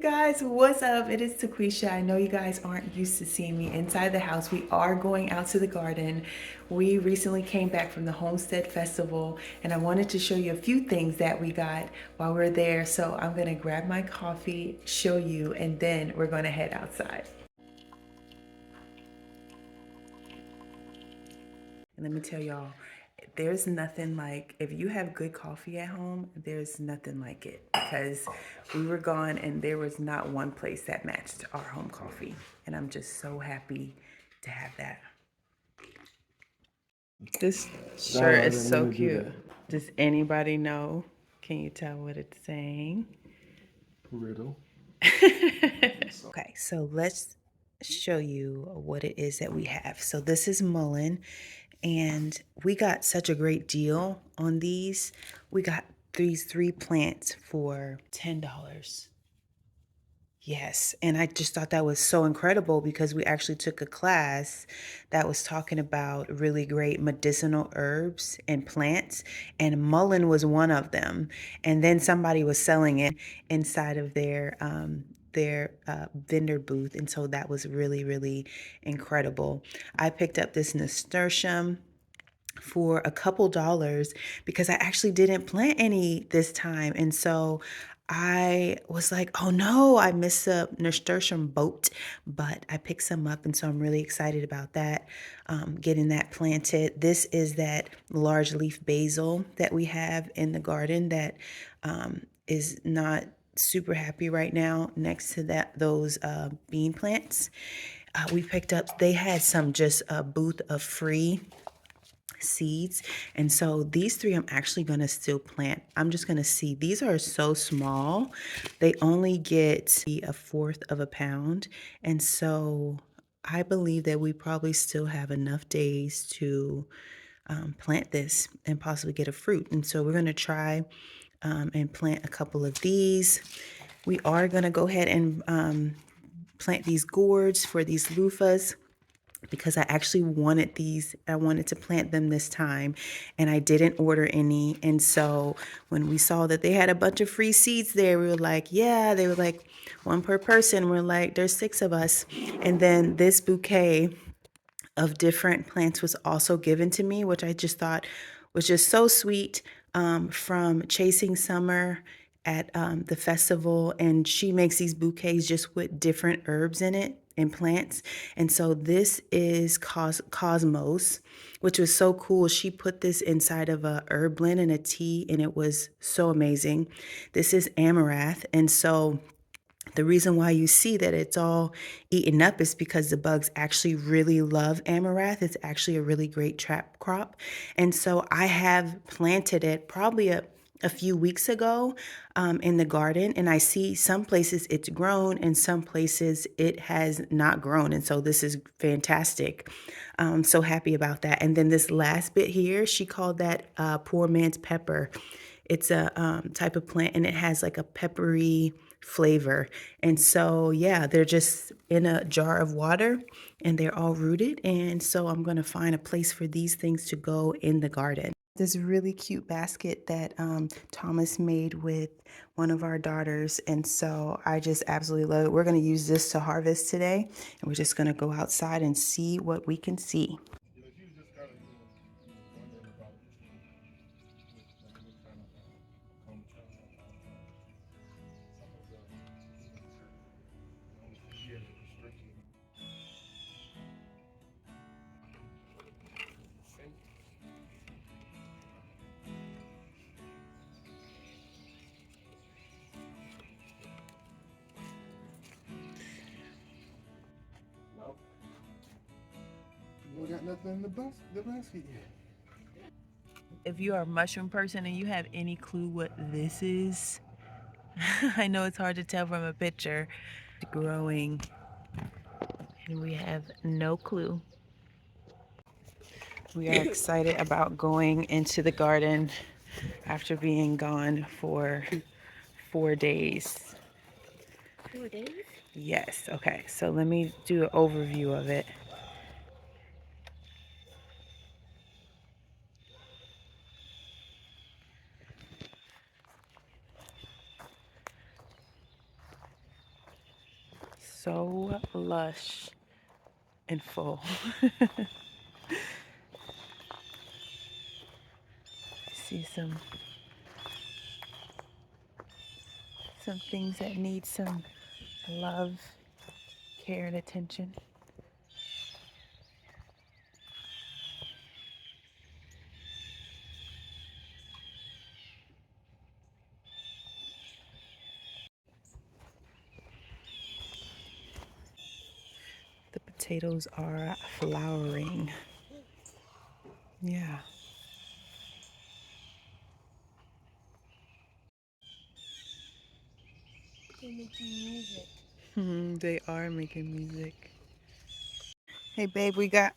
Guys, what's up? It is Taquisha. I know you guys aren't used to seeing me inside the house. We are going out to the garden. We recently came back from the Homestead Festival, and I wanted to show you a few things that we got while we're there. So I'm gonna grab my coffee, show you, and then we're gonna head outside. And let me tell y'all, there's nothing like, if you have good coffee at home, there's nothing like it, because we were gone and there was not one place that matched our home coffee. And I'm just so happy to have that. This shirt is so cute. Does anybody know? Can you tell what it's saying? Riddle. Okay, so let's show you what it is that we have. So this is mullein, and we got such a great deal on these. We got these 3 plants for $10. Yes, and I just thought that was so incredible because we actually took a class that was talking about really great medicinal herbs and plants, and mullein was one of them. And then somebody was selling it inside of their vendor booth, and so that was really, really incredible. I picked up this nasturtium for a couple dollars because I actually didn't plant any this time. And so I was like, oh no, I missed a nasturtium boat, but I picked some up. And so I'm really excited about that, getting that planted. This is that large leaf basil that we have in the garden that is not super happy right now next to those bean plants. We picked up, they had some just a booth of free seeds, and so these 3 I'm actually going to still plant. I'm just going to see. These are so small, they only get a fourth of a pound, and so I believe that we probably still have enough days to plant this and possibly get a fruit. And so we're going to try and plant a couple of these. We are going to go ahead and plant these gourds for these loofahs, because I actually wanted these. I wanted to plant them this time, and I didn't order any. And so when we saw that they had a bunch of free seeds there, we were like, yeah, they were like 1 per person. We're like, there's 6 of us. And then this bouquet of different plants was also given to me, which I just thought was just so sweet, from Chasing Summer at the festival. And she makes these bouquets just with different herbs in it and plants. And so this is Cosmos, which was so cool. She put this inside of a herb blend and a tea, and it was so amazing. This is Amaranth. And so the reason why you see that it's all eaten up is because the bugs actually really love amaranth. It's actually a really great trap crop. And so I have planted it probably a few weeks ago in the garden, and I see some places it's grown and some places it has not grown. And so this is fantastic. So happy about that. And then this last bit here, she called that poor man's pepper. It's a type of plant, and it has like a peppery flavor. And so, yeah, they're just in a jar of water, and they're all rooted. And so I'm going to find a place for these things to go in the garden. This really cute basket that Thomas made with one of our daughters. And so I just absolutely love it. We're going to use this to harvest today, and we're just going to go outside and see what we can see. We got nothing in the basket yet. If you are a mushroom person and you have any clue what this is, I know it's hard to tell from a picture. Growing, and we have no clue. We are excited about going into the garden after being gone for 4 days. 4 days? Yes, okay, so let me do an overview of it. so lush and full. See some things that need some love, care, and attention. The potatoes are flowering. Yeah. They're making music. They are making music. Hey babe, we got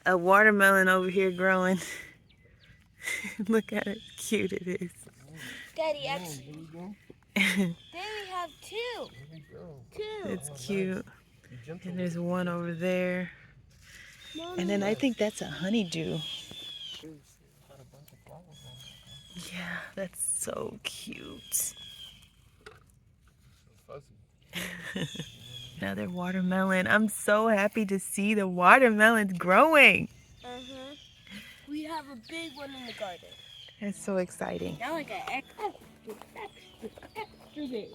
a watermelon over here growing. Look at it, cute it is. Daddy, Here we go. then we have two. Here we go. Two. It's Oh, cute. nice. Be gentle And with there's it. one over there. And then I think that's a honeydew. It's got a bunch of flowers on it. Yeah, that's so cute. So fuzzy. Another watermelon. I'm so happy to see the watermelons growing. Uh-huh. We have a big one in the garden. It's so exciting. Now like an extra big.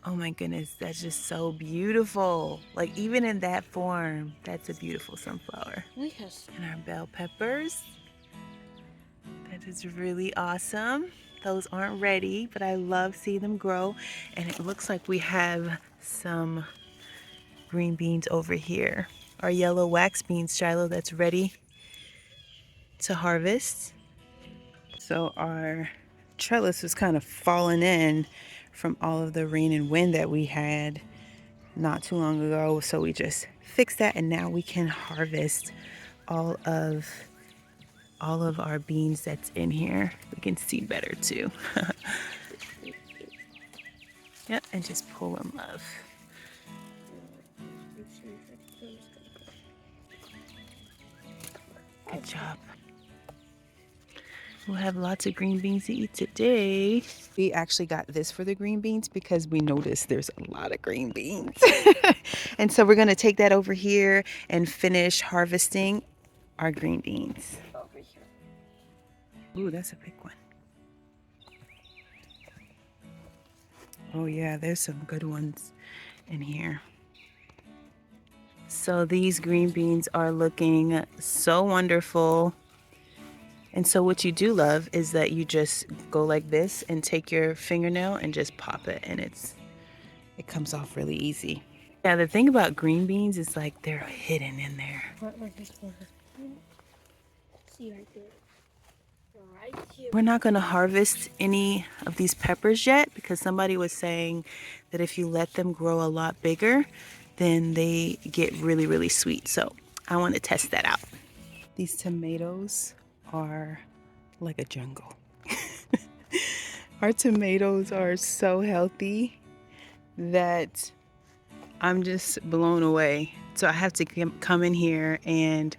Oh my goodness, that's just so beautiful. Like even in that form, that's a beautiful sunflower. We have And our bell peppers. That is really awesome. Those aren't ready, but I love seeing them grow. And it looks like we have some green beans over here. Our yellow wax beans, Shiloh, that's ready to harvest. So our trellis was kind of falling in from all of the rain and wind that we had not too long ago. So we just fixed that, and now we can harvest all of our beans that's in here. We can see better too. Yep, and just pull them up. Good job. We'll have lots of green beans to eat today. We actually got this for the green beans because we noticed there's a lot of green beans. And so we're going to take that over here and finish harvesting our green beans. over here. Ooh, that's a big one. Oh yeah, there's some good ones in here. So these green beans are looking so wonderful. And so what you do love is that you just go like this and take your fingernail and just pop it, and it comes off really easy. Yeah, the thing about green beans is like they're hidden in there. See right there. Right here. We're not going to harvest any of these peppers yet because somebody was saying that if you let them grow a lot bigger, then they get really, really sweet. So I want to test that out. These tomatoes are like a jungle. Our tomatoes are so healthy that I'm just blown away. So I have to come in here and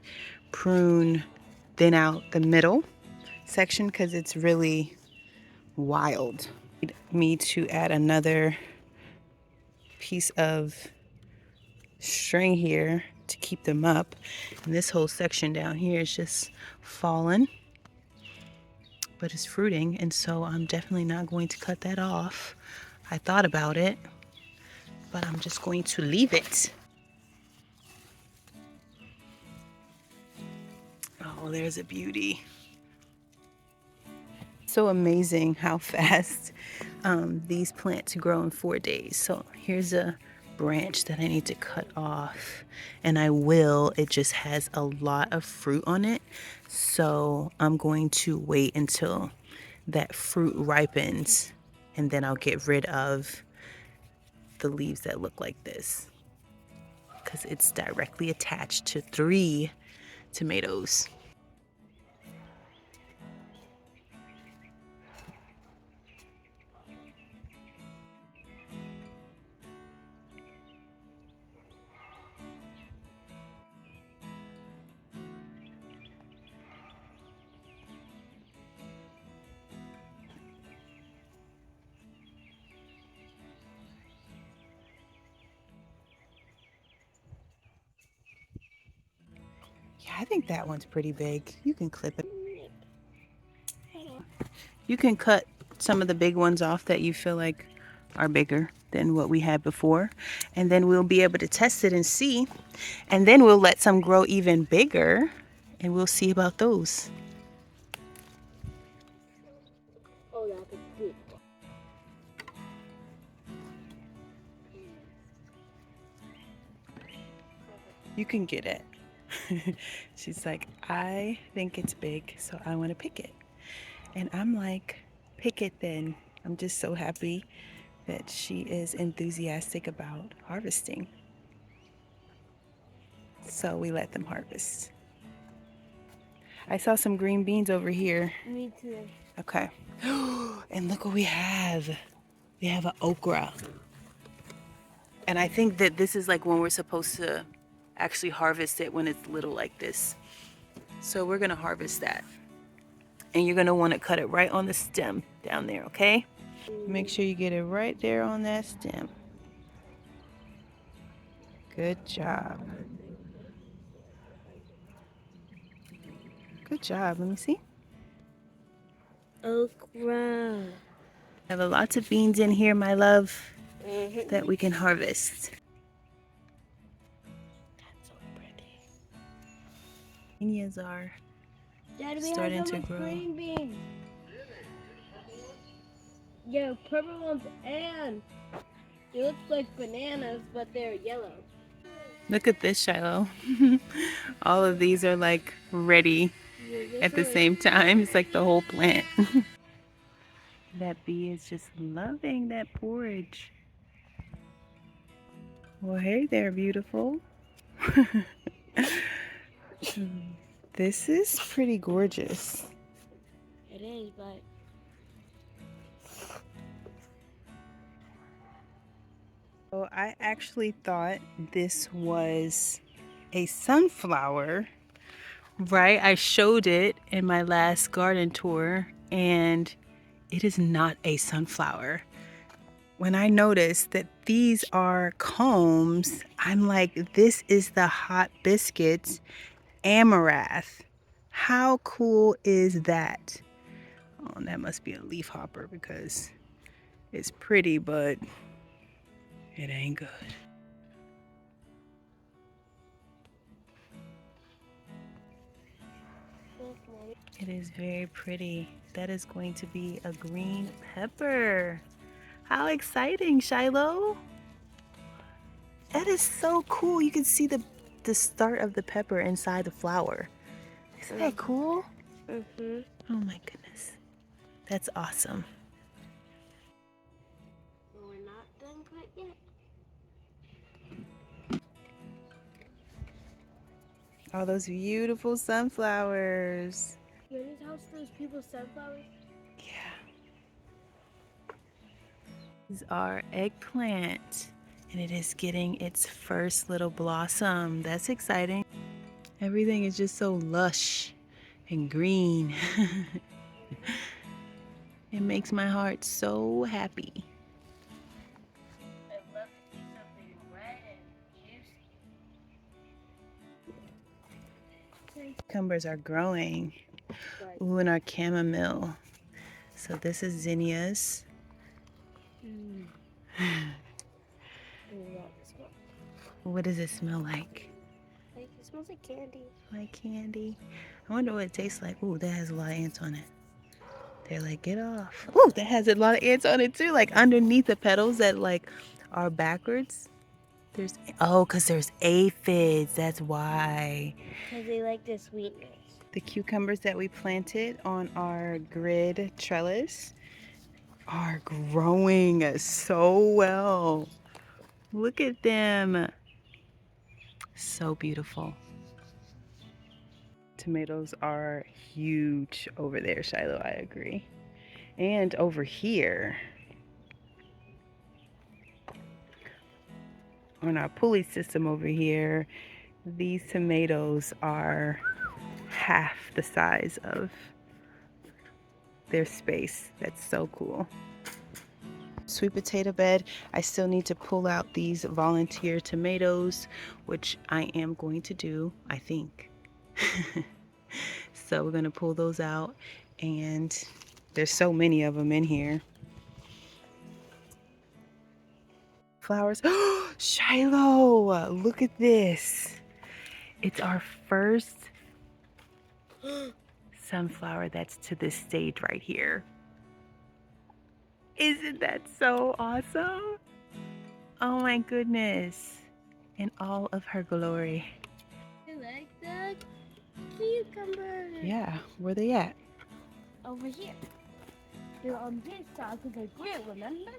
prune, thin out the middle section because it's really wild. Need me to add another piece of string here to keep them up, and this whole section down here is just fallen, but it's fruiting, and so I'm definitely not going to cut that off. I thought about it, but I'm just going to leave it. Oh, there's a beauty. So amazing how fast these plants grow in 4 days. So here's a branch that I need to cut off, and I will. It just has a lot of fruit on it, so I'm going to wait until that fruit ripens, and then I'll get rid of the leaves that look like this because it's directly attached to 3 tomatoes. Yeah, I think that one's pretty big. You can clip it. You can cut some of the big ones off that you feel like are bigger than what we had before. And then we'll be able to test it and see. And then we'll let some grow even bigger and we'll see about those. Oh, that's a big one. You can get it. She's like, I think it's big, so I want to pick it. And I'm like, pick it then. I'm just so happy that she is enthusiastic about harvesting. So we let them harvest. I saw some green beans over here. Me too. Okay. And look what we have. We have an okra. And I think that this is like when we're supposed to actually harvest it when it's little like this. So we're gonna harvest that. And you're gonna wanna cut it right on the stem down there, okay? Make sure you get it right there on that stem. Good job. Good job, let me see. Okra. I have lots of beans in here, my love, that we can harvest. That's so pretty. Zinnias are Dad, we starting have so to much grow. green beans. Yeah, purple ones, and it looks like bananas, but they're yellow. Look at this, Shiloh. All of these are like ready at the same time. It's like the whole plant. That bee is just loving that porridge. Well, hey there, beautiful. This is pretty gorgeous. It is, but So I actually thought this was a sunflower, right? I showed it in my last garden tour and it is not a sunflower. When I noticed that these are combs, I'm like, this is the hot biscuits amaranth. How cool is that? Oh, that must be a leaf hopper because it's pretty, but it ain't good. It is very pretty. That is going to be a green pepper. How exciting, Shiloh. That is so cool. You can see the start of the pepper inside the flower. Isn't that cool? mm-hmm. Oh my goodness. That's awesome. We're not done quite yet. All those beautiful sunflowers. You want to house those people sunflowers? Yeah. These are eggplant, and it is getting its first little blossom. That's exciting. Everything is just so lush and green. It makes my heart so happy. I'd love to see something red and juicy. Cucumbers are growing. Ooh, and our chamomile. So this is zinnias. What does it smell like? Like, it smells like candy. Like candy. I wonder what it tastes like. Ooh, that has a lot of ants on it. They're like, get off. Ooh, that has a lot of ants on it too. Like underneath the petals that like are backwards. There's, oh, because there's aphids. That's why. Because they like the sweetness. The cucumbers that we planted on our grid trellis are growing so well. Look at them. So beautiful. Tomatoes are huge over there, Shiloh. I agree. And over here, on our pulley system over here, these tomatoes are half the size of their space. That's so cool. Sweet potato bed. I still need to pull out these volunteer tomatoes, which I am going to do, I think. So we're gonna pull those out, and there's so many of them in here. Flowers. Shiloh, look at this. It's our first sunflower that's to this stage right here. Isn't that so awesome? Oh my goodness. In all of her glory. You like the cucumbers? Yeah, where they at? Over here. They're on this side because they grew, remember?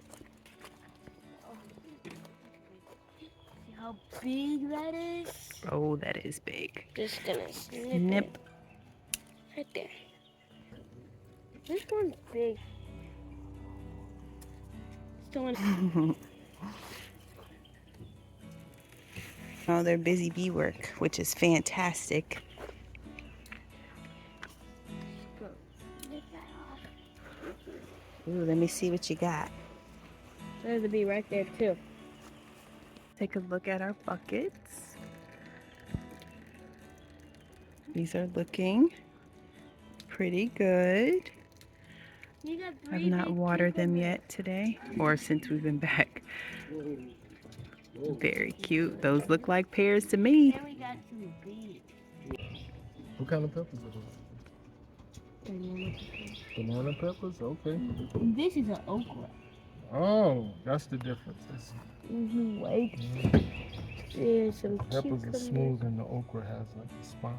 See how big that is? Oh, that is big. Just gonna snip Nip. it. Right there. This one's big. Still in. Oh, they're busy bee work, which is fantastic. Snip that off. Ooh, let me see what you got. There's a bee right there too. Take a look at our buckets. These are looking pretty good. You got I've 3 not big watered them cucumbers. yet today, or since we've been back. Very cute. Those look like pears to me. Then we got some beets. What kind of peppers are those? Banana peppers? Okay. This is an okra. Oh, that's the difference. Wait. There's some Peppers are cucumbers. smooth and the okra has like a spine on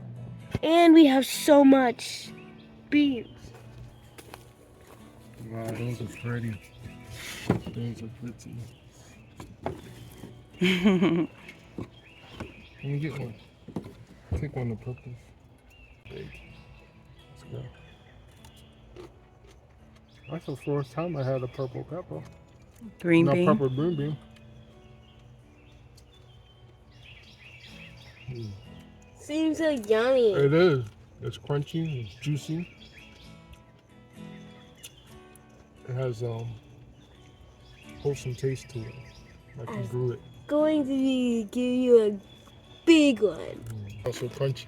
it. And we have so much beets. Wow, those are pretty. Those are pretty. Can you get one? Take one of the peppers. Big. Let's go. That's the first time I had a purple pepper. Green No, bean. purple green bean. Seems so yummy. It is. It's crunchy. It's juicy. It has wholesome taste to it. Like you grew it. Going to give you a big one. Also crunchy.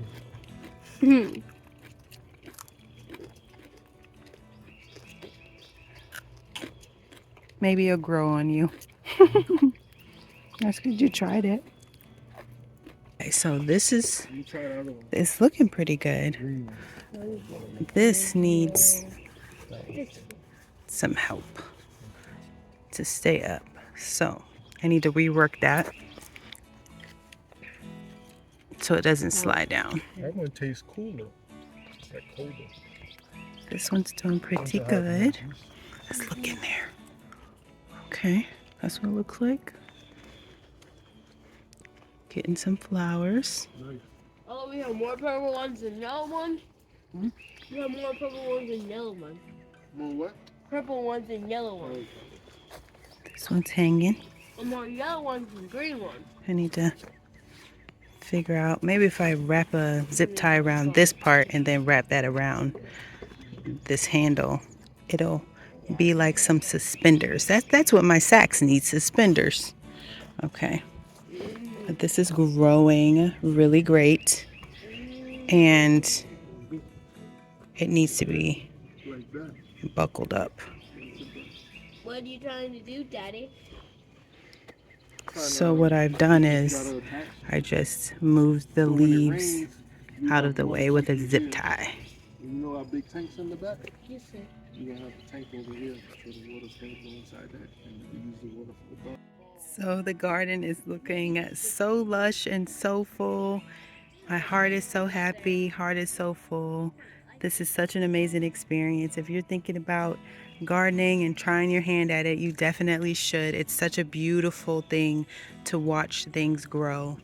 Maybe it'll grow on you. That's good you tried it. Okay, so this is, You try the other one. it's looking pretty good. Green one. This needs some help to stay up. So I need to rework that so it doesn't slide down. That one tastes cooler. Like colder. This one's doing pretty good. Let's look in there. Okay, that's what it looks like. Getting some flowers. Nice. Oh, we have more purple ones than yellow ones. We have more purple ones than yellow ones. More what? Purple ones than yellow ones. This one's hanging. And more yellow ones than green ones. I need to figure out, maybe if I wrap a zip tie around this part and then wrap that around this handle, it'll be like some suspenders. That's what my sacks need, suspenders. Okay. But this is growing really great, and it needs to be Like that. buckled up. What are you trying to do, Daddy? So what I've done is I just moved the leaves out of the way with a zip tie. You know our big tanks in the back? Yes, sir. You're gonna have a tank over here so the water's gonna go inside that and we use the water for the garden. So the garden is looking so lush and so full. My heart is so happy, heart is so full. This is such an amazing experience. If you're thinking about gardening and trying your hand at it, you definitely should. It's such a beautiful thing to watch things grow.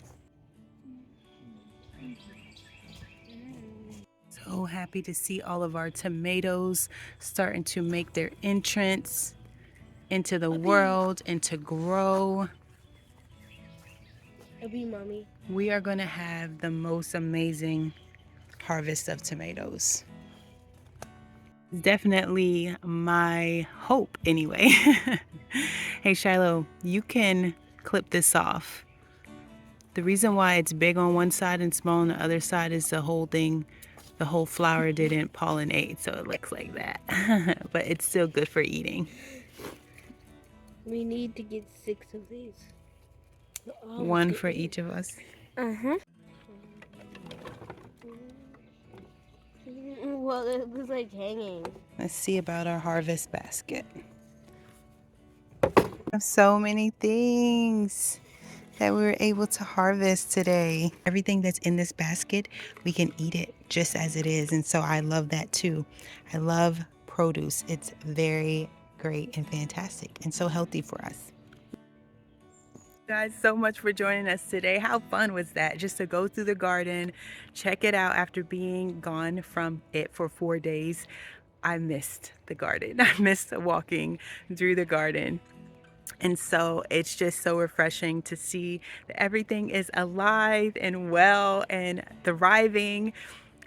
So happy to see all of our tomatoes starting to make their entrance into the world and to grow. It'll be Mommy. We are going to have the most amazing harvest of tomatoes. Definitely my hope anyway. Hey Shiloh, you can clip this off. The reason why it's big on one side and small on the other side is the whole flower didn't pollinate, so it looks like that. But it's still good for eating. We need to get 6 of these. One for each of us. Uh-huh. Well, it was like hanging. Let's see about our harvest basket. We have so many things that we were able to harvest today. Everything that's in this basket, we can eat it just as it is. And so I love that too. I love produce. It's very great and fantastic and so healthy for us. Guys, so much for joining us today. How fun was that? Just to go through the garden, check it out after being gone from it for 4 days. I missed the garden. I missed walking through the garden. And so it's just so refreshing to see that everything is alive and well and thriving.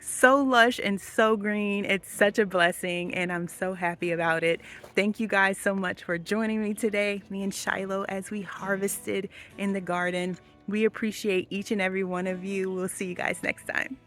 So lush and so green. It's such a blessing and I'm so happy about it. Thank you guys so much for joining me today, me and Shiloh, as we harvested in the garden. We appreciate each and every one of you. We'll see you guys next time.